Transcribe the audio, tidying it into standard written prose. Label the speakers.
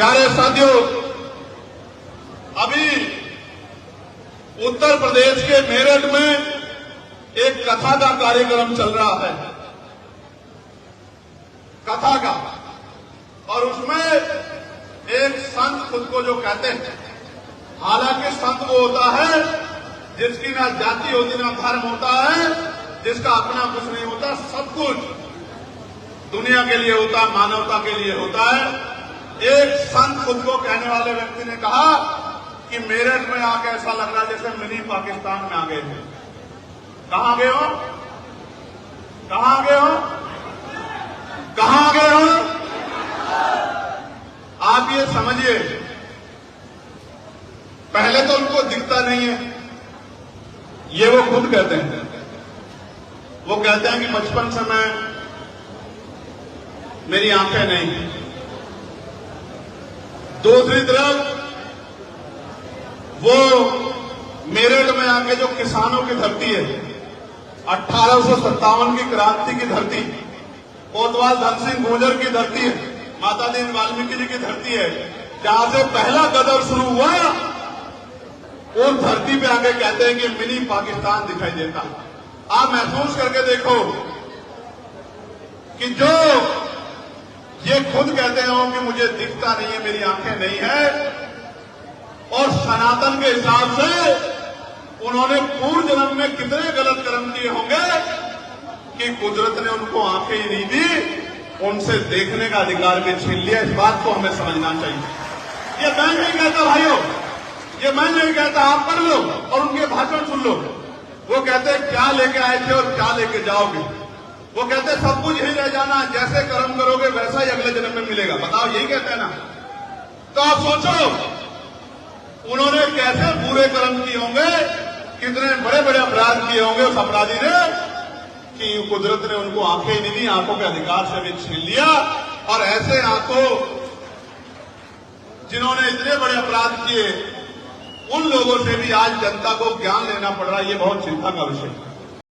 Speaker 1: प्यारे साथियों, अभी उत्तर प्रदेश के मेरठ में एक कथा का कार्यक्रम चल रहा है, कथा का, और उसमें एक संत खुद को जो कहते हैं, हालांकि संत वो होता है जिसकी ना जाति होती ना धर्म होता है, जिसका अपना कुछ नहीं होता, सब कुछ दुनिया के लिए होता है, मानवता के लिए होता है। एक संत खुद को कहने वाले व्यक्ति ने कहा कि मेरठ में आके ऐसा लग रहा है जैसे मिनी पाकिस्तान में आ गए थे। कहां गए हो? कहां गए हो? कहां गए हो? आप ये समझिए, पहले तो उनको दिखता नहीं है, ये वो खुद कहते हैं। वो कहते हैं कि बचपन से मेरी आंखें नहीं। दूसरी तरफ वो मेरठ में आके जो किसानों की धरती है, 1857 की क्रांति की धरती, कोतवाल धन सिंह गुर्जर की धरती है, माता दीन वाल्मीकि जी की धरती है, जहां से पहला गदर शुरू हुआ, उस धरती पे आके कहते हैं कि मिनी पाकिस्तान दिखाई देता। आप महसूस करके देखो कि जो ये खुद कहते हो कि मुझे दिखता नहीं है, मेरी आंखें नहीं है, और सनातन के हिसाब से उन्होंने पूर्व जन्म में कितने गलत कर्म किए होंगे कि कुदरत ने उनको आंखें ही नहीं दी, उनसे देखने का अधिकार भी छीन लिया। इस बात को हमें समझना चाहिए। ये मैं नहीं कहता भाइयों, ये मैं नहीं कहता, आप पढ़ लो और उनके भाषण सुन लो। वो कहते क्या लेके आए थे और क्या लेके जाओगे। वो कहते सब कुछ यही रह जाना, जैसे कर्म करोगे वैसा ही अगले जन्म में मिलेगा। बताओ, यही कहते हैं ना? तो आप सोचो उन्होंने कैसे बुरे कर्म किए होंगे, कितने बड़े बड़े अपराध किए होंगे उस अपराधी ने, कि कुदरत ने उनको आंखें ही नहीं दी, आंखों के अधिकार से भी छीन लिया। और ऐसे आंखों जिन्होंने इतने बड़े अपराध किए, उन लोगों से भी आज जनता को ज्ञान लेना पड़ रहा है। ये बहुत चिंता का विषय है।